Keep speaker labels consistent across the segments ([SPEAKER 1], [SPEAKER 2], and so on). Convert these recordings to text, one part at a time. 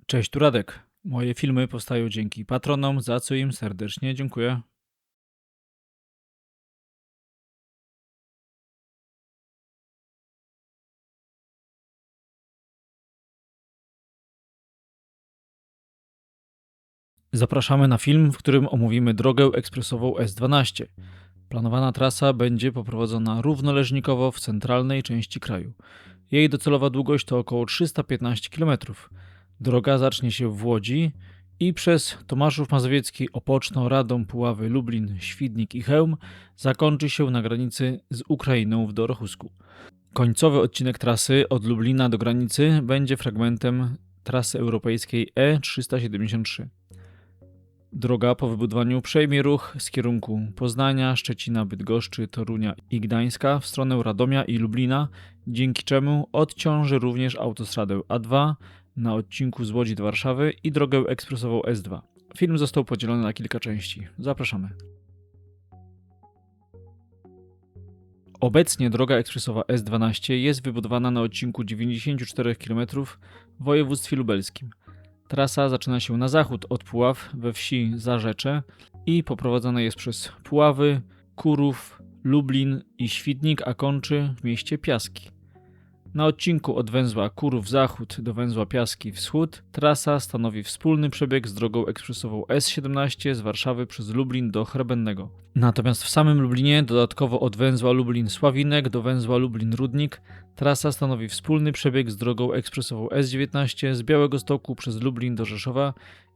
[SPEAKER 1] Cześć, tu Radek. Moje filmy powstają dzięki patronom, za co im serdecznie dziękuję. Zapraszamy na film, w którym omówimy drogę ekspresową S12. Planowana trasa będzie poprowadzona równoleżnikowo w centralnej części kraju. Jej docelowa długość to około 315 km. Droga zacznie się w Łodzi i przez Tomaszów Mazowiecki, Opoczno, Radom, Puławy, Lublin, Świdnik i Chełm zakończy się na granicy z Ukrainą w Dorochusku. Końcowy odcinek trasy od Lublina do granicy będzie fragmentem trasy europejskiej E373. Droga po wybudowaniu przejmie ruch z kierunku Poznania, Szczecina, Bydgoszczy, Torunia i Gdańska w stronę Radomia i Lublina, dzięki czemu odciąży również autostradę A2 na odcinku z Łodzi do Warszawy i drogę ekspresową S2. Film został podzielony na kilka części. Zapraszamy. Obecnie droga ekspresowa S12 jest wybudowana na odcinku 94 km w województwie lubelskim. Trasa zaczyna się na zachód od Puław we wsi Zarzecze i poprowadzona jest przez Puławy, Kurów, Lublin i Świdnik, a kończy w mieście Piaski. Na odcinku od węzła Kurów Zachód do węzła Piaski Wschód trasa stanowi wspólny przebieg z drogą ekspresową S17 z Warszawy przez Lublin do Chrebennego. Natomiast w samym Lublinie dodatkowo od węzła Lublin-Sławinek do węzła Lublin-Rudnik trasa stanowi wspólny przebieg z drogą ekspresową S19 z Białegostoku przez Lublin do Rzeszowa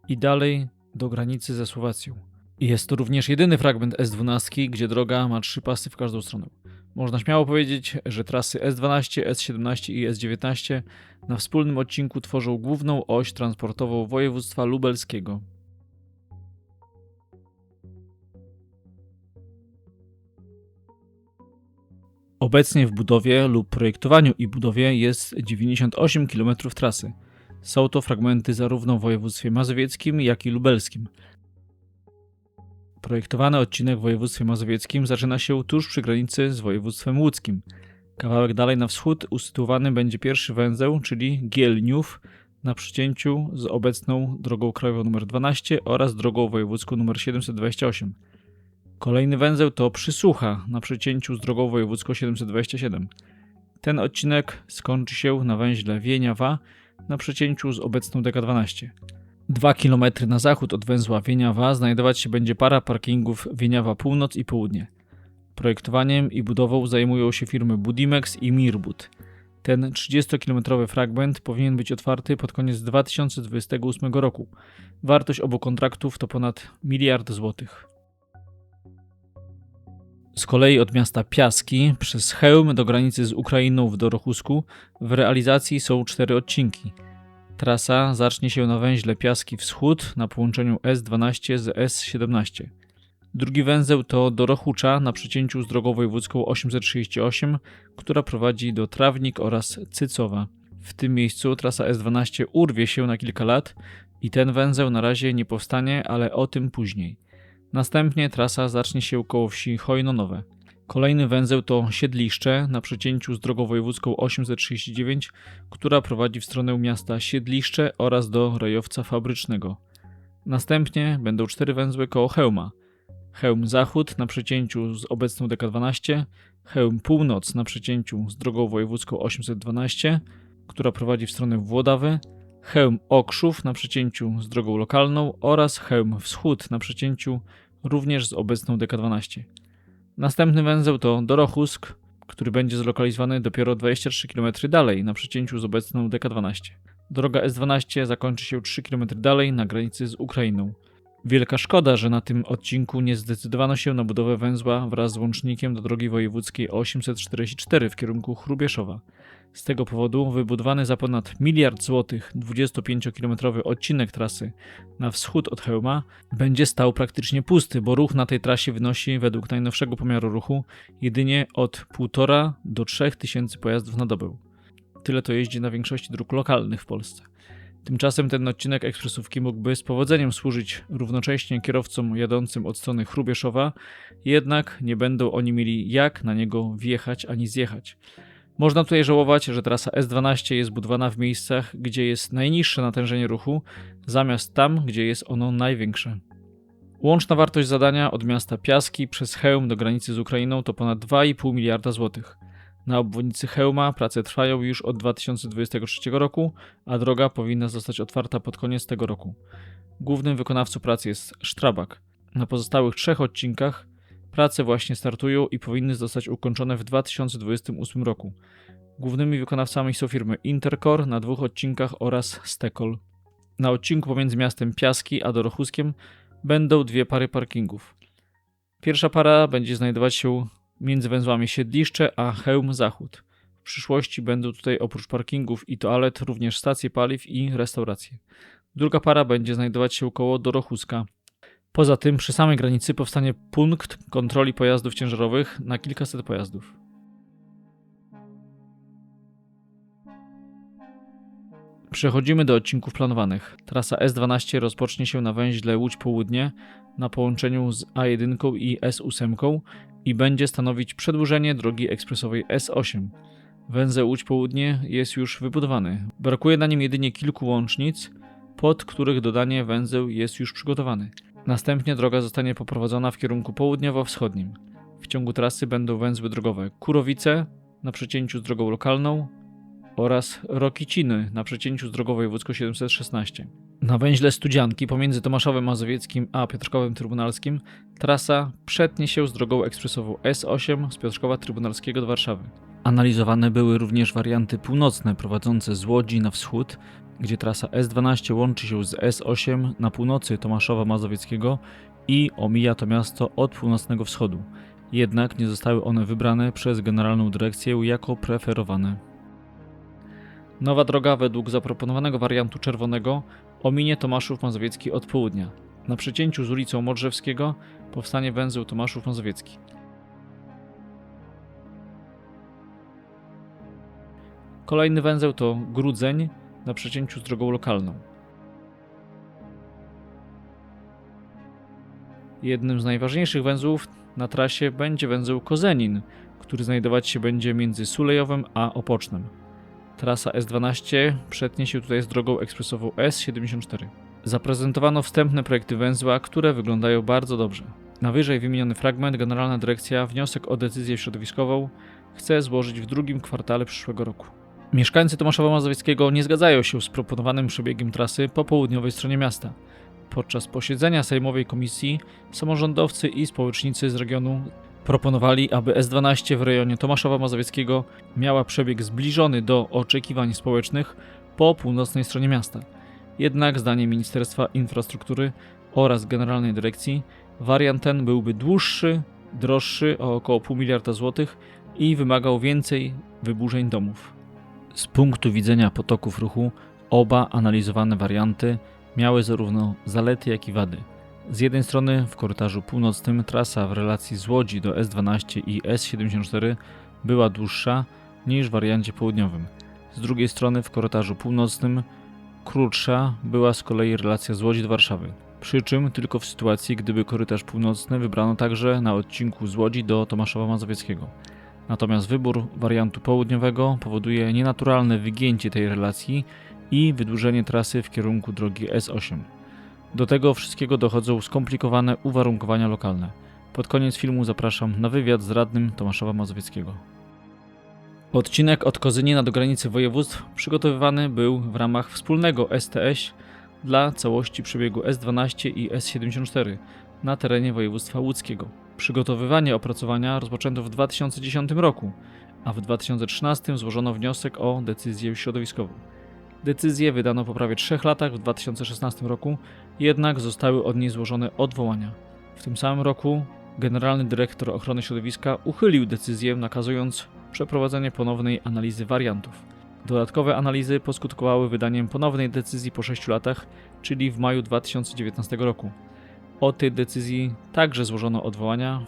[SPEAKER 1] i dalej do granicy ze Słowacją. Jest to również jedyny fragment S12, gdzie droga ma 3 pasy w każdą stronę. Można śmiało powiedzieć, że trasy S12, S17 i S19 na wspólnym odcinku tworzą główną oś transportową województwa lubelskiego. Obecnie w budowie lub projektowaniu i budowie jest 98 km trasy. Są to fragmenty zarówno w województwie mazowieckim, jak i lubelskim. Projektowany odcinek w województwie mazowieckim zaczyna się tuż przy granicy z województwem łódzkim. Kawałek dalej na wschód usytuowany będzie pierwszy węzeł, czyli Gielniów, na przecięciu z obecną drogą krajową nr 12 oraz drogą wojewódzką nr 728. Kolejny węzeł to Przysłucha na przecięciu z drogą wojewódzką 727. Ten odcinek skończy się na węźle Wieniawa na przecięciu z obecną DK12. 2 km na zachód od węzła Wieniawa znajdować się będzie para parkingów Wieniawa Północ i Południe. Projektowaniem i budową zajmują się firmy Budimex i Mirbud. Ten 30-kilometrowy fragment powinien być otwarty pod koniec 2028 roku. Wartość obu kontraktów to ponad 1 miliard złotych. Z kolei od miasta Piaski przez Chełm do granicy z Ukrainą w Dorochusku w realizacji są 4 odcinki. Trasa zacznie się na węźle Piaski Wschód na połączeniu S12 z S17. Drugi węzeł to Dorochucza na przecięciu z drogą wojewódzką 838, która prowadzi do Trawnik oraz Cycowa. W tym miejscu trasa S12 urwie się na kilka lat i ten węzeł na razie nie powstanie, ale o tym później. Następnie trasa zacznie się koło wsi Chojnonowe. Kolejny węzeł to Siedliszcze na przecięciu z drogą wojewódzką 839, która prowadzi w stronę miasta Siedliszcze oraz do Rejowca Fabrycznego. Następnie będą 4 węzły koło Chełma. Chełm Zachód na przecięciu z obecną DK12, Chełm Północ na przecięciu z drogą wojewódzką 812, która prowadzi w stronę Włodawy, Chełm Okrzów na przecięciu z drogą lokalną oraz Chełm Wschód na przecięciu również z obecną DK12. Następny węzeł to Dorochusk, który będzie zlokalizowany dopiero 23 km dalej na przecięciu z obecną DK12. Droga S12 zakończy się 3 km dalej na granicy z Ukrainą. Wielka szkoda, że na tym odcinku nie zdecydowano się na budowę węzła wraz z łącznikiem do drogi wojewódzkiej 844 w kierunku Chrubieszowa. Z tego powodu wybudowany za ponad 1 miliard złotych 25-kilometrowy odcinek trasy na wschód od Chełma będzie stał praktycznie pusty, bo ruch na tej trasie wynosi według najnowszego pomiaru ruchu jedynie od 1,5 do 3 tysięcy pojazdów na dobę. Tyle to jeździ na większości dróg lokalnych w Polsce. Tymczasem ten odcinek ekspresówki mógłby z powodzeniem służyć równocześnie kierowcom jadącym od strony Chrubieszowa, jednak nie będą oni mieli jak na niego wjechać ani zjechać. Można tutaj żałować, że trasa S12 jest budowana w miejscach, gdzie jest najniższe natężenie ruchu, zamiast tam, gdzie jest ono największe. Łączna wartość zadania od miasta Piaski przez Chełm do granicy z Ukrainą to ponad 2,5 miliarda złotych. Na obwodnicy Chełma prace trwają już od 2023 roku, a droga powinna zostać otwarta pod koniec tego roku. Głównym wykonawcą pracy jest Strabag. Na pozostałych 3 odcinkach prace właśnie startują i powinny zostać ukończone w 2028 roku. Głównymi wykonawcami są firmy Intercore na 2 odcinkach oraz Stekol. Na odcinku pomiędzy miastem Piaski a Dorochuskiem będą 2 pary parkingów. Pierwsza para będzie znajdować się między węzłami Siedliszcze a Chełm Zachód. W przyszłości będą tutaj oprócz parkingów i toalet również stacje paliw i restauracje. Druga para będzie znajdować się koło Dorochuska. Poza tym przy samej granicy powstanie punkt kontroli pojazdów ciężarowych na kilkaset pojazdów. Przechodzimy do odcinków planowanych. Trasa S12 rozpocznie się na węźle Łódź Południe na połączeniu z A1 i S8 i będzie stanowić przedłużenie drogi ekspresowej S8. Węzeł Łódź Południe jest już wybudowany. Brakuje na nim jedynie kilku łącznic, pod których dodanie węzeł jest już przygotowany. Następnie droga zostanie poprowadzona w kierunku południowo-wschodnim. W ciągu trasy będą węzły drogowe Kurowice na przecięciu z drogą lokalną oraz Rokiciny na przecięciu z drogą wojewódzką 716. Na węźle Studzianki pomiędzy Tomaszowem Mazowieckim a Piotrkowem Trybunalskim trasa przetnie się z drogą ekspresową S8 z Piotrkowa Trybunalskiego do Warszawy. Analizowane były również warianty północne prowadzące z Łodzi na wschód, gdzie trasa S12 łączy się z S8 na północy Tomaszowa Mazowieckiego i omija to miasto od północnego wschodu. Jednak nie zostały one wybrane przez Generalną Dyrekcję jako preferowane. Nowa droga według zaproponowanego wariantu czerwonego ominie Tomaszów Mazowiecki od południa. Na przecięciu z ulicą Modrzewskiego powstanie węzeł Tomaszów Mazowiecki. Kolejny węzeł to Grudzeń na przecięciu z drogą lokalną. Jednym z najważniejszych węzłów na trasie będzie węzeł Kozenin, który znajdować się będzie między Sulejowem a Opocznem. Trasa S12 przetnie się tutaj z drogą ekspresową S74. Zaprezentowano wstępne projekty węzła, które wyglądają bardzo dobrze. Na wyżej wymieniony fragment Generalna Dyrekcja wniosek o decyzję środowiskową chce złożyć w drugim kwartale przyszłego roku. Mieszkańcy Tomaszowa Mazowieckiego nie zgadzają się z proponowanym przebiegiem trasy po południowej stronie miasta. Podczas posiedzenia Sejmowej Komisji samorządowcy i społecznicy z regionu proponowali, aby S12 w rejonie Tomaszowa Mazowieckiego miała przebieg zbliżony do oczekiwań społecznych po północnej stronie miasta. Jednak zdaniem Ministerstwa Infrastruktury oraz Generalnej Dyrekcji wariant ten byłby dłuższy, droższy o około pół miliarda złotych i wymagał więcej wyburzeń domów. Z punktu widzenia potoków ruchu oba analizowane warianty miały zarówno zalety, jak i wady. Z jednej strony w korytarzu północnym trasa w relacji z Łodzi do S12 i S74 była dłuższa niż w wariancie południowym. Z drugiej strony w korytarzu północnym krótsza była z kolei relacja z Łodzi do Warszawy. Przy czym tylko w sytuacji, gdyby korytarz północny wybrano także na odcinku z Łodzi do Tomaszowa Mazowieckiego. Natomiast wybór wariantu południowego powoduje nienaturalne wygięcie tej relacji i wydłużenie trasy w kierunku drogi S8. Do tego wszystkiego dochodzą skomplikowane uwarunkowania lokalne. Pod koniec filmu zapraszam na wywiad z radnym Tomaszowa Mazowieckiego. Odcinek od Kozynina do granicy województw przygotowywany był w ramach wspólnego STS dla całości przebiegu S12 i S74 na terenie województwa łódzkiego. Przygotowywanie opracowania rozpoczęto w 2010 roku, a w 2013 złożono wniosek o decyzję środowiskową. Decyzję wydano po prawie 3 latach w 2016 roku, jednak zostały od niej złożone odwołania. W tym samym roku Generalny Dyrektor Ochrony Środowiska uchylił decyzję, nakazując przeprowadzenie ponownej analizy wariantów. Dodatkowe analizy poskutkowały wydaniem ponownej decyzji po 6 latach, czyli w maju 2019 roku. O tej decyzji także złożono odwołania.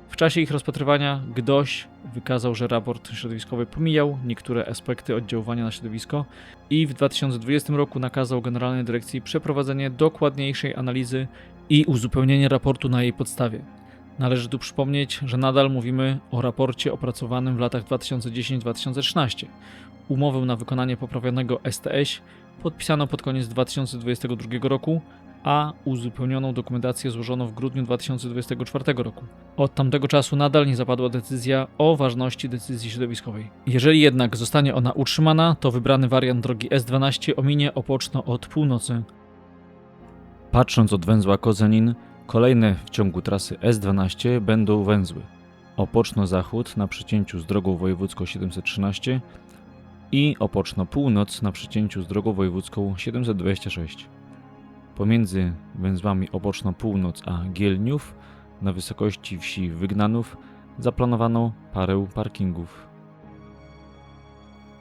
[SPEAKER 1] W czasie ich rozpatrywania GDOŚ wykazał, że raport środowiskowy pomijał niektóre aspekty oddziaływania na środowisko i w 2020 roku nakazał Generalnej Dyrekcji przeprowadzenie dokładniejszej analizy i uzupełnienie raportu na jej podstawie. Należy tu przypomnieć, że nadal mówimy o raporcie opracowanym w latach 2010-2013. Umowę na wykonanie poprawionego STS podpisano pod koniec 2022 roku, a uzupełnioną dokumentację złożono w grudniu 2024 roku. Od tamtego czasu nadal nie zapadła decyzja o ważności decyzji środowiskowej. Jeżeli jednak zostanie ona utrzymana, to wybrany wariant drogi S12 ominie Opoczno od północy. Patrząc od węzła Kozenin, kolejne w ciągu trasy S12 będą węzły Opoczno-Zachód na przecięciu z drogą wojewódzką 713 i Opoczno-Północ na przecięciu z drogą wojewódzką 726. Pomiędzy węzłami Opoczno-Północ a Gielniów na wysokości wsi Wygnanów zaplanowano parę parkingów.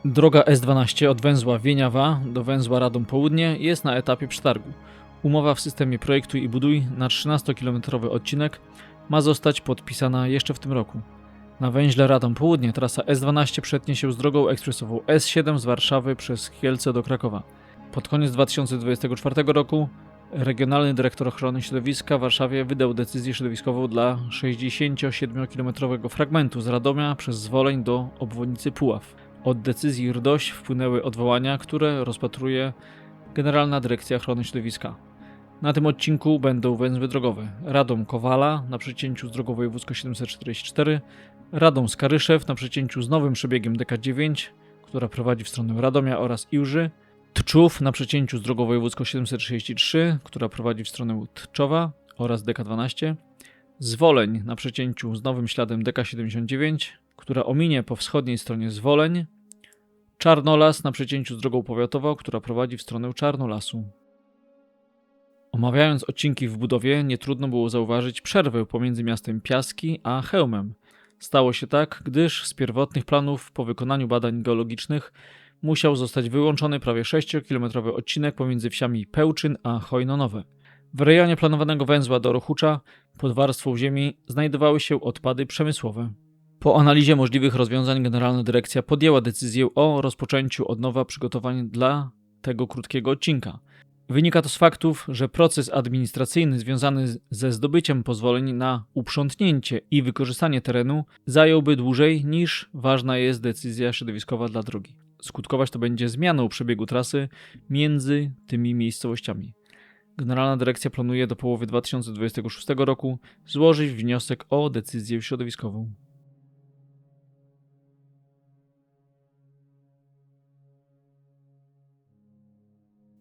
[SPEAKER 1] Droga S12 od węzła Wieniawa do węzła Radom Południe jest na etapie przetargu. Umowa w systemie Projektuj i Buduj na 13-kilometrowy odcinek ma zostać podpisana jeszcze w tym roku. Na węźle Radom Południe trasa S12 przetnie się z drogą ekspresową S7 z Warszawy przez Kielce do Krakowa. Pod koniec 2024 roku Regionalny Dyrektor Ochrony Środowiska w Warszawie wydał decyzję środowiskową dla 67-kilometrowego fragmentu z Radomia przez Zwoleń do obwodnicy Puław. Od decyzji RDOŚ wpłynęły odwołania, które rozpatruje Generalna Dyrekcja Ochrony Środowiska. Na tym odcinku będą węzły drogowe Radom-Kowala na przecięciu z drogą wojewódzką 744, Radom-Skaryszew na przecięciu z nowym przebiegiem DK9, która prowadzi w stronę Radomia oraz Iłży, Tczów na przecięciu z drogą wojewódzką 733, która prowadzi w stronę Tczowa oraz DK12, Zwoleń na przecięciu z nowym śladem DK79, która ominie po wschodniej stronie Zwoleń, Czarnolas na przecięciu z drogą powiatową, która prowadzi w stronę Czarnolasu. Omawiając odcinki w budowie, nie trudno było zauważyć przerwę pomiędzy miastem Piaski a Chełmem. Stało się tak, gdyż z pierwotnych planów po wykonaniu badań geologicznych musiał zostać wyłączony prawie 6-kilometrowy odcinek pomiędzy wsiami Pełczyn a Chojnonowe. W rejonie planowanego węzła do Rochucza pod warstwą ziemi znajdowały się odpady przemysłowe. Po analizie możliwych rozwiązań Generalna Dyrekcja podjęła decyzję o rozpoczęciu od nowa przygotowań dla tego krótkiego odcinka. Wynika to z faktów, że proces administracyjny związany ze zdobyciem pozwoleń na uprzątnięcie i wykorzystanie terenu zająłby dłużej niż ważna jest decyzja środowiskowa dla drogi. Skutkować to będzie zmianą przebiegu trasy między tymi miejscowościami. Generalna Dyrekcja planuje do połowy 2026 roku złożyć wniosek o decyzję środowiskową.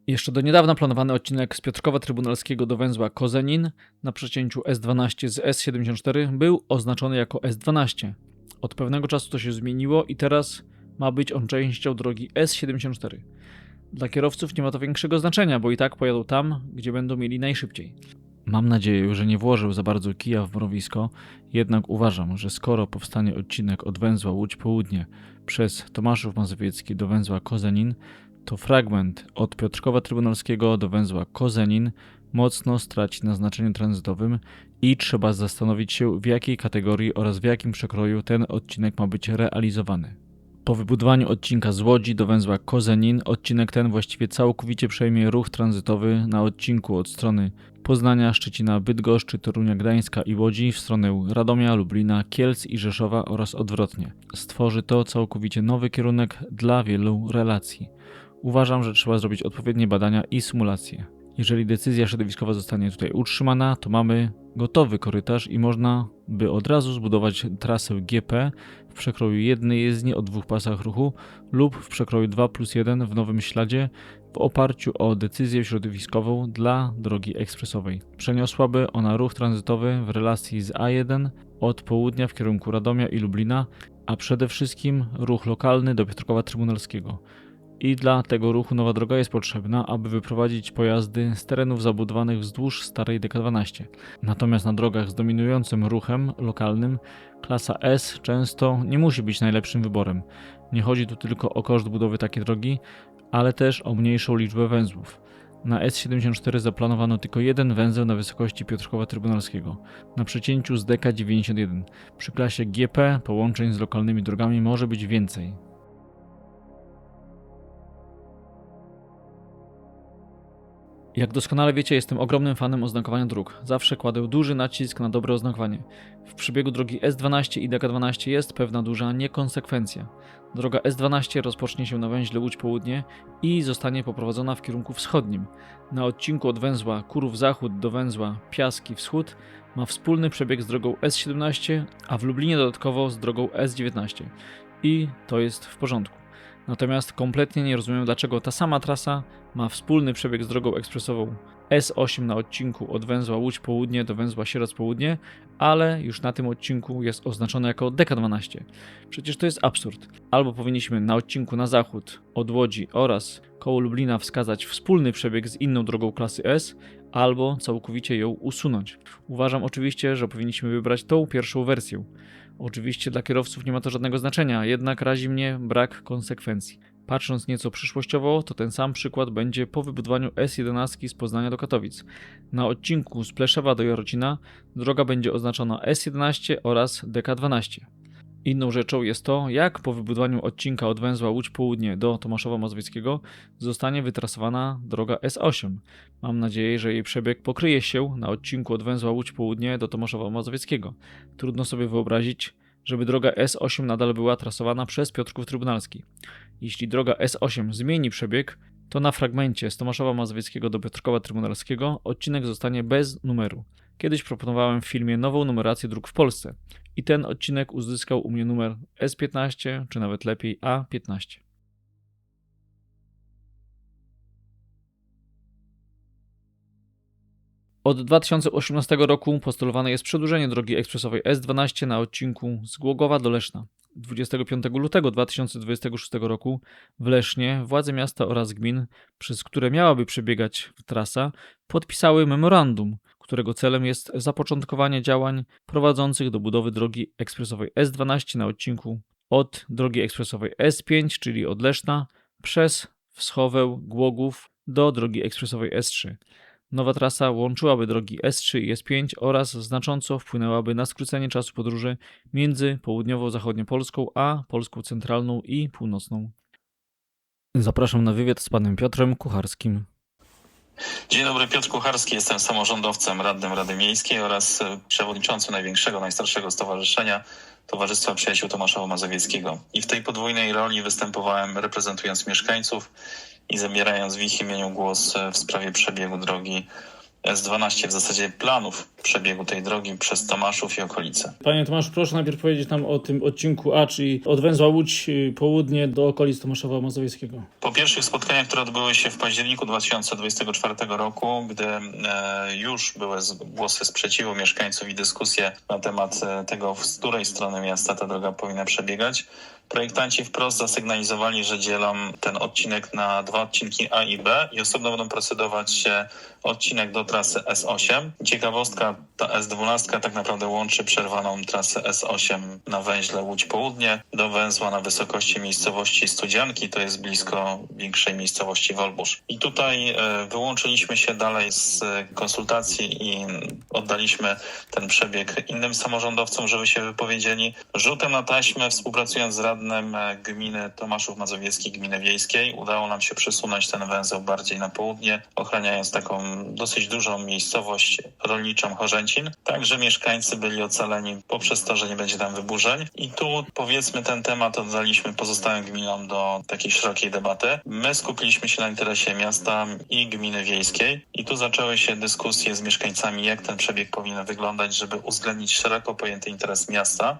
[SPEAKER 1] Jeszcze do niedawna planowany odcinek z Piotrkowa Trybunalskiego do węzła Kozenin na przecięciu S12 z S74 był oznaczony jako S12. Od pewnego czasu to się zmieniło i teraz ma być on częścią drogi S74. Dla kierowców nie ma to większego znaczenia, bo i tak pojadą tam, gdzie będą mieli najszybciej. Mam nadzieję, że nie włożył za bardzo kija w mrowisko, jednak uważam, że skoro powstanie odcinek od węzła Łódź Południe przez Tomaszów Mazowiecki do węzła Kozenin, to fragment od Piotrkowa Trybunalskiego do węzła Kozenin mocno straci na znaczeniu tranzytowym i trzeba zastanowić się, w jakiej kategorii oraz w jakim przekroju ten odcinek ma być realizowany. Po wybudowaniu odcinka z Łodzi do węzła Kozenin, odcinek ten właściwie całkowicie przejmie ruch tranzytowy na odcinku od strony Poznania, Szczecina, Bydgoszczy, Torunia, Gdańska i Łodzi w stronę Radomia, Lublina, Kielc i Rzeszowa oraz odwrotnie. Stworzy to całkowicie nowy kierunek dla wielu relacji. Uważam, że trzeba zrobić odpowiednie badania i symulacje. Jeżeli decyzja środowiskowa zostanie tutaj utrzymana, to mamy gotowy korytarz i można by od razu zbudować trasę GP w przekroju jednej jezdni o 2 pasach ruchu lub w przekroju 2+1 w nowym śladzie w oparciu o decyzję środowiskową dla drogi ekspresowej. Przeniosłaby ona ruch tranzytowy w relacji z A1 od południa w kierunku Radomia i Lublina, a przede wszystkim ruch lokalny do Piotrkowa Trybunalskiego. I dla tego ruchu nowa droga jest potrzebna, aby wyprowadzić pojazdy z terenów zabudowanych wzdłuż starej DK12. Natomiast na drogach z dominującym ruchem lokalnym klasa S często nie musi być najlepszym wyborem. Nie chodzi tu tylko o koszt budowy takiej drogi, ale też o mniejszą liczbę węzłów. Na S74 zaplanowano tylko jeden węzeł na wysokości Piotrkowa Trybunalskiego, na przecięciu z DK91. Przy klasie GP połączeń z lokalnymi drogami może być więcej. Jak doskonale wiecie, jestem ogromnym fanem oznakowania dróg. Zawsze kładę duży nacisk na dobre oznakowanie. W przebiegu drogi S12 i DK12 jest pewna duża niekonsekwencja. Droga S12 rozpocznie się na węźle Łódź Południe i zostanie poprowadzona w kierunku wschodnim. Na odcinku od węzła Kurów Zachód do węzła Piaski Wschód ma wspólny przebieg z drogą S17, a w Lublinie dodatkowo z drogą S19. I to jest w porządku. Natomiast kompletnie nie rozumiem, dlaczego ta sama trasa ma wspólny przebieg z drogą ekspresową S8 na odcinku od węzła Łódź Południe do węzła Sieradz Południe, ale już na tym odcinku jest oznaczone jako DK12. Przecież to jest absurd. Albo powinniśmy na odcinku na zachód od Łodzi oraz koło Lublina wskazać wspólny przebieg z inną drogą klasy S, albo całkowicie ją usunąć. Uważam oczywiście, że powinniśmy wybrać tą pierwszą wersję. Oczywiście dla kierowców nie ma to żadnego znaczenia, jednak razi mnie brak konsekwencji. Patrząc nieco przyszłościowo, to ten sam przykład będzie po wybudowaniu S11 z Poznania do Katowic. Na odcinku z Pleszewa do Jarocina droga będzie oznaczona S11 oraz DK12. Inną rzeczą jest to, jak po wybudowaniu odcinka od węzła Łódź Południe do Tomaszowa Mazowieckiego zostanie wytrasowana droga S8. Mam nadzieję, że jej przebieg pokryje się na odcinku od węzła Łódź Południe do Tomaszowa Mazowieckiego. Trudno sobie wyobrazić, żeby droga S8 nadal była trasowana przez Piotrków Trybunalski. Jeśli droga S8 zmieni przebieg, to na fragmencie z Tomaszowa Mazowieckiego do Piotrkowa Trybunalskiego odcinek zostanie bez numeru. Kiedyś proponowałem w filmie nową numerację dróg w Polsce i ten odcinek uzyskał u mnie numer S15, czy nawet lepiej A15. Od 2018 roku postulowane jest przedłużenie drogi ekspresowej S12 na odcinku z Głogowa do Leszna. 25 lutego 2026 roku w Lesznie władze miasta oraz gmin, przez które miałaby przebiegać trasa, podpisały memorandum, którego celem jest zapoczątkowanie działań prowadzących do budowy drogi ekspresowej S12 na odcinku od drogi ekspresowej S5, czyli od Leszna, przez Wschowę, Głogów do drogi ekspresowej S3. Nowa trasa łączyłaby drogi S3 i S5 oraz znacząco wpłynęłaby na skrócenie czasu podróży między południowo-zachodnią Polską a Polską centralną i północną. Zapraszam na wywiad z panem Piotrem Kucharskim.
[SPEAKER 2] Dzień dobry, Piotr Kucharski, jestem samorządowcem, radnym Rady Miejskiej oraz przewodniczącym największego, najstarszego stowarzyszenia Towarzystwa Przyjaciół Tomaszowa Mazowieckiego. I w tej podwójnej roli występowałem reprezentując mieszkańców i zabierając w ich imieniu głos w sprawie przebiegu drogi S12, w zasadzie planów przebiegu tej drogi przez Tomaszów i okolice.
[SPEAKER 1] Panie Tomaszu, proszę najpierw powiedzieć nam o tym odcinku A, czyli od węzła Łódź Południe do okolic Tomaszowa Mazowieckiego.
[SPEAKER 2] Po pierwszych spotkaniach, które odbyły się w październiku 2024 roku, gdy już były głosy sprzeciwu mieszkańców i dyskusje na temat tego, z której strony miasta ta droga powinna przebiegać, projektanci wprost zasygnalizowali, że dzielą ten odcinek na dwa odcinki A i B i osobno będą procedować odcinek do trasy S8. Ciekawostka, ta S12 tak naprawdę łączy przerwaną trasę S8 na węźle Łódź Południe do węzła na wysokości miejscowości Studzianki, to jest blisko większej miejscowości Wolbusz. I tutaj wyłączyliśmy się dalej z konsultacji i oddaliśmy ten przebieg innym samorządowcom, żeby się wypowiedzieli. Rzutem na taśmę, współpracując z radnym gminy Tomaszów Mazowiecki, gminy wiejskiej, udało nam się przesunąć ten węzeł bardziej na południe, ochraniając taką dosyć dużą miejscowość rolniczą Chorzęcin. Także mieszkańcy byli ocaleni poprzez to, że nie będzie tam wyburzeń. I tu powiedzmy ten temat oddaliśmy pozostałym gminom do takiej szerokiej debaty. My skupiliśmy się na interesie miasta i gminy wiejskiej i tu zaczęły się dyskusje z mieszkańcami, jak ten przebieg powinien wyglądać, żeby uwzględnić szeroko pojęty interes miasta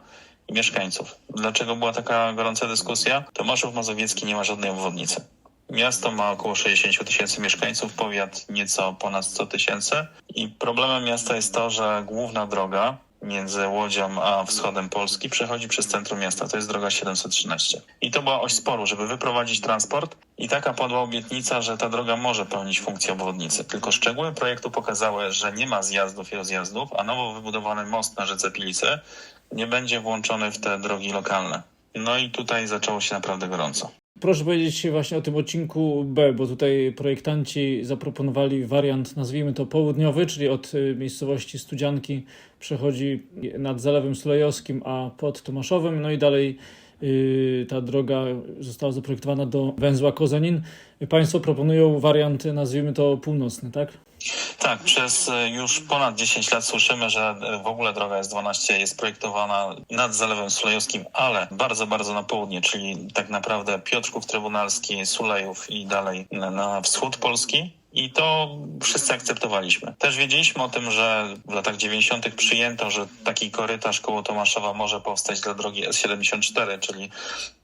[SPEAKER 2] i mieszkańców. Dlaczego była taka gorąca dyskusja? Tomaszów Mazowiecki nie ma żadnej obwodnicy. Miasto ma około 60 000 mieszkańców, powiat nieco ponad 100 000 i problemem miasta jest to, że główna droga między Łodzią a wschodem Polski przechodzi przez centrum miasta. To jest droga 713. I to była oś sporu, żeby wyprowadzić transport i taka padła obietnica, że ta droga może pełnić funkcję obwodnicy. Tylko szczegóły projektu pokazały, że nie ma zjazdów i rozjazdów, a nowo wybudowany most na rzece Pilicy nie będzie włączony w te drogi lokalne. No i tutaj zaczęło się naprawdę gorąco.
[SPEAKER 1] Proszę powiedzieć właśnie o tym odcinku B, bo tutaj projektanci zaproponowali wariant, nazwijmy to południowy, czyli od miejscowości Studzianki przechodzi nad Zalewem Sulejowskim, a pod Tomaszowem, no i dalej ta droga została zaprojektowana do węzła Kozenin. Państwo proponują wariant, nazwijmy to północny, tak?
[SPEAKER 2] Tak, przez już ponad 10 lat słyszymy, że w ogóle droga S12 jest projektowana nad Zalewem Sulejowskim, ale bardzo, bardzo na południe, czyli tak naprawdę Piotrków Trybunalski, Sulejów i dalej na wschód Polski. I to wszyscy akceptowaliśmy. Też wiedzieliśmy o tym, że w latach 90. przyjęto, że taki korytarz koło Tomaszowa może powstać dla drogi S74, czyli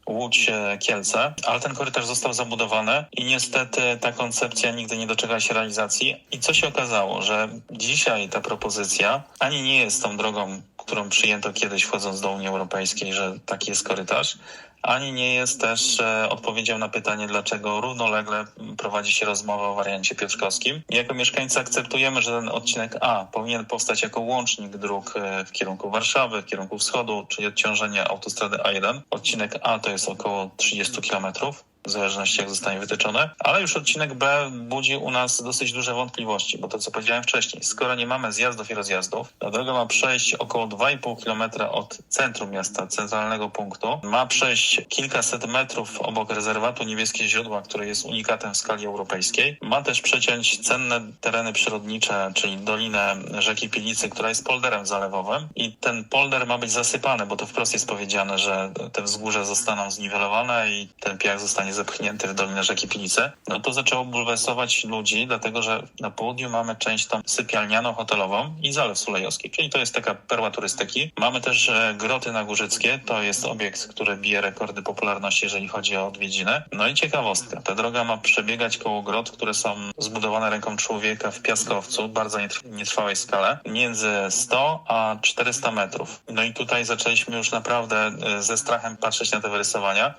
[SPEAKER 2] Łódź-Kielce, ale ten korytarz został zabudowany i niestety ta koncepcja nigdy nie doczekała się realizacji. I co się okazało, że dzisiaj ta propozycja ani nie jest tą drogą, którą przyjęto kiedyś wchodząc do Unii Europejskiej, że taki jest korytarz, ani nie jest też odpowiedzią na pytanie, dlaczego równolegle prowadzi się rozmowa o wariancie piotrkowskim. I jako mieszkańcy akceptujemy, że ten odcinek A powinien powstać jako łącznik dróg w kierunku Warszawy, w kierunku wschodu, czyli odciążenie autostrady A1. Odcinek A to jest około 30 kilometrów. W zależności jak zostanie wytyczone, ale już odcinek B budzi u nas dosyć duże wątpliwości, bo to co powiedziałem wcześniej, skoro nie mamy zjazdów i rozjazdów, ta droga ma przejść około 2,5 km od centrum miasta, centralnego punktu, ma przejść kilkaset metrów obok rezerwatu Niebieskie Źródła, który jest unikatem w skali europejskiej, ma też przeciąć cenne tereny przyrodnicze, czyli dolinę rzeki Pilicy, która jest polderem zalewowym i ten polder ma być zasypany, bo to wprost jest powiedziane, że te wzgórza zostaną zniwelowane i ten piach zostanie zepchnięty w dolinę rzeki Pilice, no to zaczęło bulwersować ludzi, dlatego że na południu mamy część tam sypialniano-hotelową i Zalew Sulejowski, czyli to jest taka perła turystyki. Mamy też Groty Nagórzyckie, to jest obiekt, który bije rekordy popularności, jeżeli chodzi o odwiedziny. No i ciekawostka, ta droga ma przebiegać koło grot, które są zbudowane ręką człowieka w piaskowcu, bardzo nietrwałej skale, między 100 a 400 metrów. No i tutaj zaczęliśmy już naprawdę ze strachem patrzeć na te wyrysowania.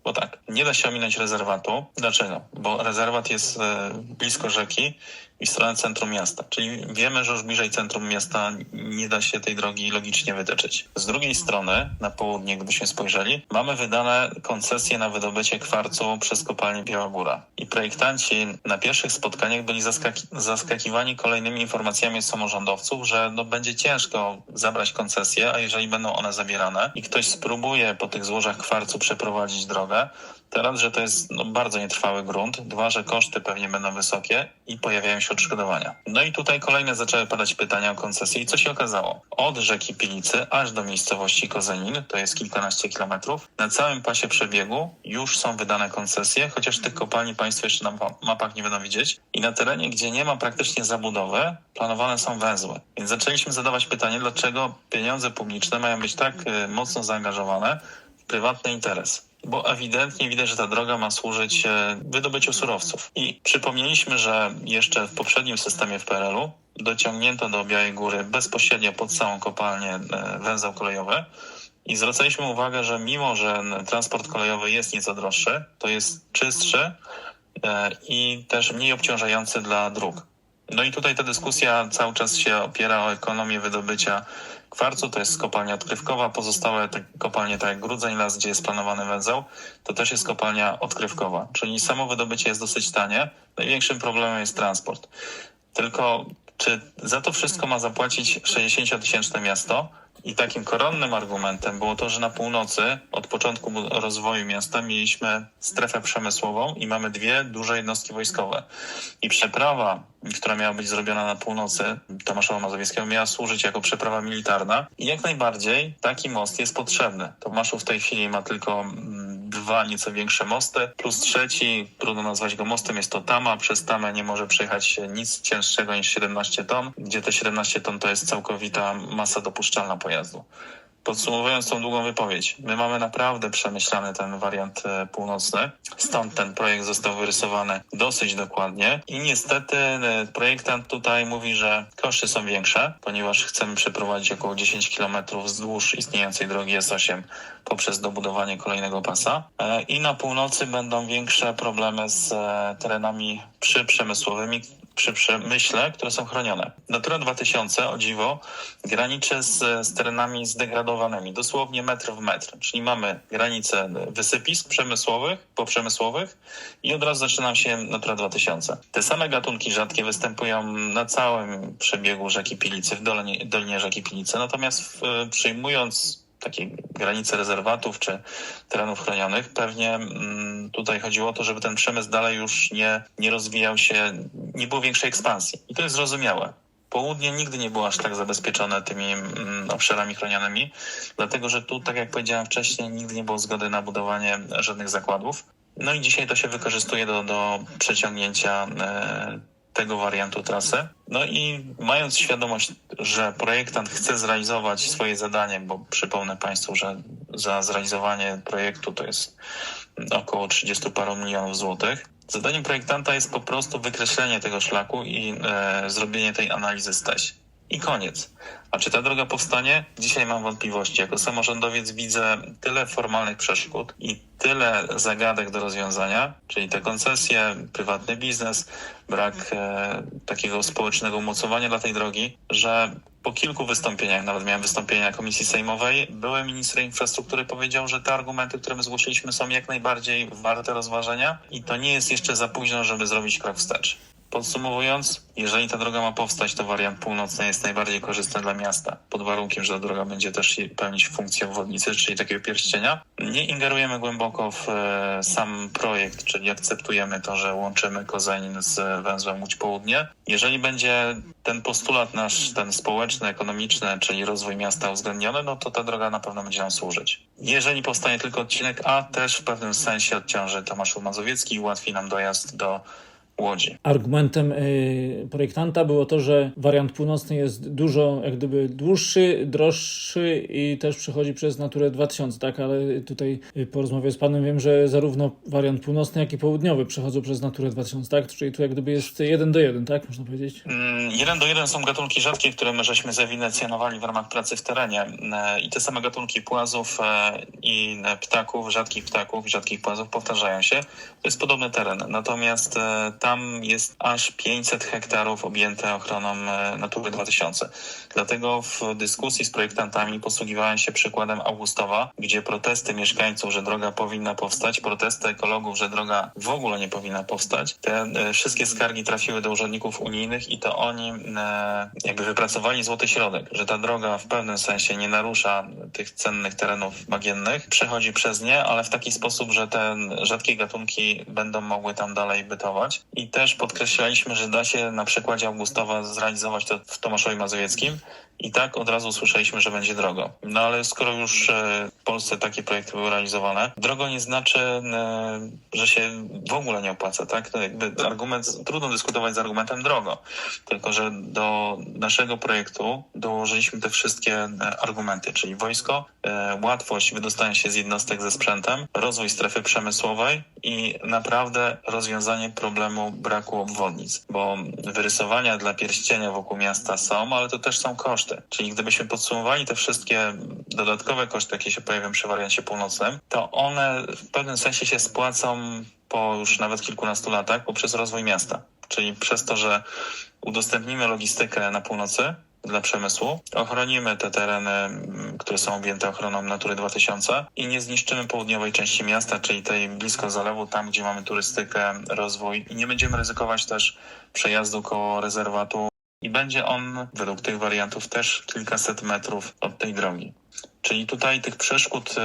[SPEAKER 2] Bo tak, nie da się ominąć rezerwatu. Dlaczego? Bo rezerwat jest blisko rzeki i w stronę centrum miasta. Czyli wiemy, że już bliżej centrum miasta nie da się tej drogi logicznie wytyczyć. Z drugiej strony, na południe, gdybyśmy spojrzeli, mamy wydane koncesje na wydobycie kwarcu przez kopalnię Biała Góra. I projektanci na pierwszych spotkaniach byli zaskakiwani kolejnymi informacjami od samorządowców, że będzie ciężko zabrać koncesje, a jeżeli będą one zabierane i ktoś spróbuje po tych złożach kwarcu przeprowadzić drogę, teraz, że to jest bardzo nietrwały grunt, dwa, że koszty pewnie będą wysokie i pojawiają się odszkodowania. No i tutaj kolejne zaczęły padać pytania o koncesję i co się okazało? Od rzeki Pilicy aż do miejscowości Kozenin, to jest kilkanaście kilometrów, na całym pasie przebiegu już są wydane koncesje, chociaż tych kopalni państwo jeszcze na mapach nie będą widzieć. I na terenie, gdzie nie ma praktycznie zabudowy, planowane są węzły. Więc zaczęliśmy zadawać pytanie, dlaczego pieniądze publiczne mają być tak mocno zaangażowane w prywatny interes. Bo ewidentnie widać, że ta droga ma służyć wydobyciu surowców. I przypomnieliśmy, że jeszcze w poprzednim systemie w PRL-u dociągnięto do Białej Góry bezpośrednio pod samą kopalnię węzeł kolejowy i zwracaliśmy uwagę, że mimo, że transport kolejowy jest nieco droższy, to jest czystszy i też mniej obciążający dla dróg. No i tutaj ta dyskusja cały czas się opiera o ekonomię wydobycia kwarcu, to jest kopalnia odkrywkowa, pozostałe te kopalnie, tak jak Grudzeń Las, gdzie jest planowany węzeł, to też jest kopalnia odkrywkowa, czyli samo wydobycie jest dosyć tanie, największym problemem jest transport. Tylko czy za to wszystko ma zapłacić 60-tysięczne miasto? I takim koronnym argumentem było to, że na północy od początku rozwoju miasta mieliśmy strefę przemysłową i mamy dwie duże jednostki wojskowe. I przeprawa, która miała być zrobiona na północy Tomaszowa Mazowieckiego, miała służyć jako przeprawa militarna. I jak najbardziej taki most jest potrzebny. Tomaszów w tej chwili ma tylko dwa nieco większe mosty, plus trzeci, trudno nazwać go mostem, jest to Tama. Przez Tamę nie może przejechać nic cięższego niż 17 ton, gdzie te 17 ton to jest całkowita masa dopuszczalna pojazdu. Podsumowując tą długą wypowiedź, my mamy naprawdę przemyślany ten wariant północny, stąd ten projekt został wyrysowany dosyć dokładnie i niestety projektant tutaj mówi, że koszty są większe, ponieważ chcemy przeprowadzić około 10 km wzdłuż istniejącej drogi S8 poprzez dobudowanie kolejnego pasa i na północy będą większe problemy z terenami przyprzemysłowymi, przy przemyśle, które są chronione. Natura 2000, o dziwo, graniczy z terenami zdegradowanymi, dosłownie metr w metr. Czyli mamy granicę wysypisk przemysłowych, poprzemysłowych i od razu zaczyna się Natura 2000. Te same gatunki rzadkie występują na całym przebiegu rzeki Pilicy, w dolinie rzeki Pilicy, natomiast przyjmując takie granice rezerwatów czy terenów chronionych. Pewnie tutaj chodziło o to, żeby ten przemysł dalej już nie rozwijał się, nie było większej ekspansji. I to jest zrozumiałe. Południe nigdy nie było aż tak zabezpieczone tymi obszarami chronionymi, dlatego że tu, tak jak powiedziałem wcześniej, nigdy nie było zgody na budowanie żadnych zakładów. No i dzisiaj to się wykorzystuje do przeciągnięcia tego wariantu trasy. No i mając świadomość, że projektant chce zrealizować swoje zadanie, bo przypomnę Państwu, że za zrealizowanie projektu to jest około 30 paru milionów złotych. Zadaniem projektanta jest po prostu wykreślenie tego szlaku i zrobienie tej analizy STEŚ. I koniec. A czy ta droga powstanie? Dzisiaj mam wątpliwości. Jako samorządowiec widzę tyle formalnych przeszkód i tyle zagadek do rozwiązania, czyli te koncesje, prywatny biznes, brak takiego społecznego umocowania dla tej drogi, że po kilku wystąpieniach, nawet miałem wystąpienie na Komisji Sejmowej, były minister infrastruktury powiedział, że te argumenty, które my zgłosiliśmy, są jak najbardziej warte rozważenia i to nie jest jeszcze za późno, żeby zrobić krok wstecz. Podsumowując, jeżeli ta droga ma powstać, to wariant północny jest najbardziej korzystny dla miasta, pod warunkiem, że ta droga będzie też pełnić funkcję obwodnicy, czyli takiego pierścienia. Nie ingerujemy głęboko w sam projekt, czyli akceptujemy to, że łączymy Kozenin z węzłem Łódź Południe. Jeżeli będzie ten postulat nasz, ten społeczny, ekonomiczny, czyli rozwój miasta uwzględniony, no to ta droga na pewno będzie nam służyć. Jeżeli powstanie tylko odcinek A, też w pewnym sensie odciąży Tomaszów Mazowiecki i ułatwi nam dojazd do Łodzi.
[SPEAKER 3] Argumentem projektanta było to, że wariant północny jest dużo jak gdyby dłuższy, droższy i też przechodzi przez Naturę 2000, tak? Ale tutaj po rozmowie z panem wiem, że zarówno wariant północny, jak i południowy przechodzą przez Naturę 2000, tak? Czyli tu jak gdyby jest 1:1, tak? Można powiedzieć?
[SPEAKER 2] 1:1 są gatunki rzadkie, które my żeśmy zewidencjonowali w ramach pracy w terenie i te same gatunki płazów i ptaków, rzadkich płazów powtarzają się. To jest podobny teren, natomiast tam jest aż 500 hektarów objęte ochroną Natury 2000. Dlatego w dyskusji z projektantami posługiwałem się przykładem Augustowa, gdzie protesty mieszkańców, że droga powinna powstać, protesty ekologów, że droga w ogóle nie powinna powstać. Te wszystkie skargi trafiły do urzędników unijnych i to oni jakby wypracowali złoty środek, że ta droga w pewnym sensie nie narusza tych cennych terenów bagiennych, przechodzi przez nie, ale w taki sposób, że te rzadkie gatunki będą mogły tam dalej bytować. I też podkreślaliśmy, że da się na przykładzie Augustowa zrealizować to w Tomaszowie Mazowieckim i tak od razu usłyszeliśmy, że będzie drogo. No ale skoro już w Polsce takie projekty były realizowane, drogo nie znaczy, że się w ogóle nie opłaca, tak? To jakby argument, trudno dyskutować z argumentem drogo, tylko że do naszego projektu dołożyliśmy te wszystkie argumenty, czyli wojsko, łatwość wydostania się z jednostek ze sprzętem, rozwój strefy przemysłowej i naprawdę rozwiązanie problemu braku obwodnic, bo wyrysowania dla pierścienia wokół miasta są, ale to też są koszty. Czyli gdybyśmy podsumowali te wszystkie dodatkowe koszty, jakie się pojawią przy wariancie północnym, to one w pewnym sensie się spłacą po już nawet kilkunastu latach poprzez rozwój miasta. Czyli przez to, że udostępnimy logistykę na północy dla przemysłu, ochronimy te tereny, które są objęte ochroną Natury 2000 i nie zniszczymy południowej części miasta, czyli tej blisko zalewu, tam gdzie mamy turystykę, rozwój i nie będziemy ryzykować też przejazdu koło rezerwatu i będzie on według tych wariantów też kilkaset metrów od tej drogi. Czyli tutaj tych przeszkód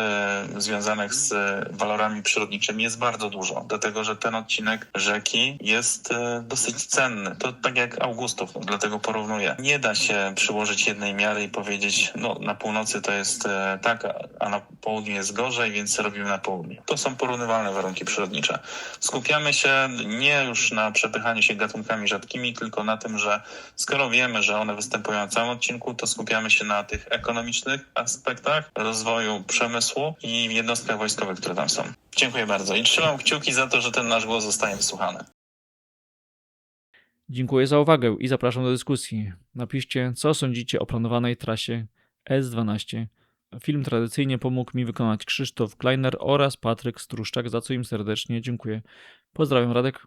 [SPEAKER 2] związanych z walorami przyrodniczymi jest bardzo dużo, dlatego że ten odcinek rzeki jest dosyć cenny. To tak jak Augustów, dlatego porównuję. Nie da się przyłożyć jednej miary i powiedzieć, no na północy to jest tak, a na południu jest gorzej, więc robimy na południu. To są porównywalne warunki przyrodnicze. Skupiamy się nie już na przepychaniu się gatunkami rzadkimi, tylko na tym, że skoro wiemy, że one występują na całym odcinku, to skupiamy się na tych ekonomicznych aspektach rozwoju przemysłu i jednostkach wojskowych, które tam są. Dziękuję bardzo i trzymam kciuki za to, że ten nasz głos zostanie wysłuchany.
[SPEAKER 1] Dziękuję za uwagę i zapraszam do dyskusji. Napiszcie, co sądzicie o planowanej trasie S12. Film tradycyjnie pomógł mi wykonać Krzysztof Kleiner oraz Patryk Struszczak, za co im serdecznie dziękuję. Pozdrawiam, Radek.